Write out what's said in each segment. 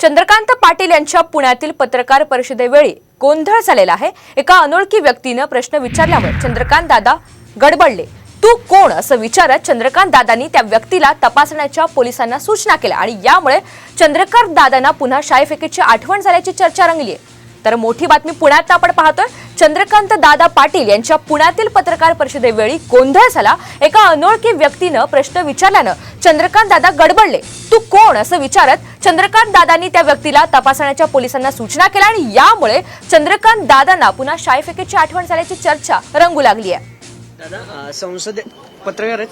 चंद्रकांत पाटील यांच्या पुण्यातील पत्रकार परिषदेवेळी गोंधळ झालेला आहे। एका अनोळखी व्यक्तीने प्रश्न विचारल्यामुळे चंद्रकांत दादा गडबडले। तू कोण असं विचारत चंद्रकांत दादांनी त्या व्यक्तीला तपासण्याच्या पोलिसांना सूचना केल्या आणि यामुळे चंद्रकांत दादांना पुन्हा शाईफेकीची आठवण झाल्याची चर्चा रंगली आहे। तर मोठी बातमी पुण्यात आपण पाहतोय। चंद्रकांत दादा पाटील यांच्या पुण्यातील पत्रकार परिषदेवेळी गोंधळ झाला। एका अनोळखी व्यक्तीने प्रश्न विचारल्याने चंद्रकांत दादा गडबडले। तू कोण असं विचारत चंद्रकांत दादांनी त्या व्यक्तीला तपासण्याच्या पोलिसांना सूचना केल्या आणि यामुळे चंद्रकांत दादांना पुन्हा शाईफेकीची आठवण झाल्याची चर्चा रंगू लागली आहे। दादा संसद पत्रकार आहेत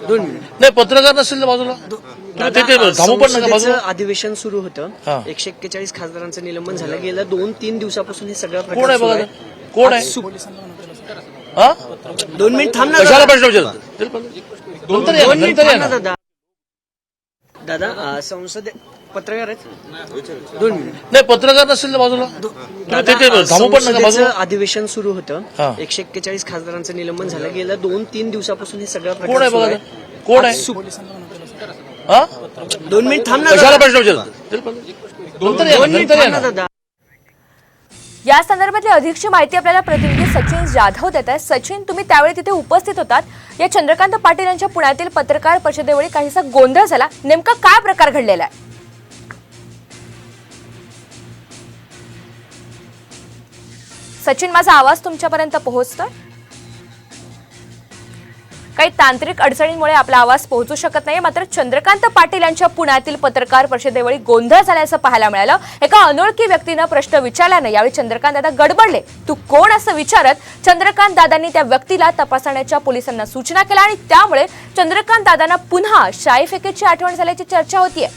2 मिनिट नाही पत्रकार नसेल तर बाजूला थांबू पण नका बाजूला। अधिवेशन सुरू होतं 141 खासदारांचं निलंबन झालं। गेल्या 2-3 दिवसापासून हे सगळं कोण आहे बघा कोण आहे 2 मिनिट थांब ना कशाला प्रश्न विचारतो नंतर या, नंतर या ना। दादा दादा संसद पत्रकार आहेत 2 मिनिट नाही पत्रकार नसेल तर बाजूला थांबू पण नका बाजूला। अधिवेशन सुरू होतं 141 खासदारांचं निलंबन झालं। गेल्या 2-3 दिवसापासून हे सगळं कोण आहे बघा कोण आहे 2 मिनिट थांब ना कशाला प्रश्न विचारतो नंतर या, नंतर या ना। दादा या संदर्भातली अधिकची माहिती आपल्याला प्रतिनिधी सचिन जाधव देत आहेत। सचिन, तुम्ही त्यावेळी तिथे उपस्थित होतात। या चंद्रकांत पाटील यांच्या पुण्यातील पत्रकार परिषदेवेळी काहीसा गोंधळ झाला, नेमका काय प्रकार घडलेला आहे? सचिन, माझा आवाज तुमच्यापर्यंत पोहोचतोय? काही तांत्रिक अडचणींमुळे आपला आवाज पोहोचू शकत नाही। मात्र चंद्रकांत पाटील यांच्या पुण्यातील पत्रकार परिषदेवेळी गोंधळ झाल्याचं पाहायला मिळालं। एका अनोळखी व्यक्तीने प्रश्न विचारल्याने यावेळी चंद्रकांत दादा गडबडले। तू कोण असं विचारत चंद्रकांत दादांनी त्या व्यक्तीला तपासण्याच्या पोलिसांना सूचना केल्या आणि त्यामुळे चंद्रकांत दादांना पुन्हा शाईफेकीची आठवण झाल्याची चर्चा होतीये।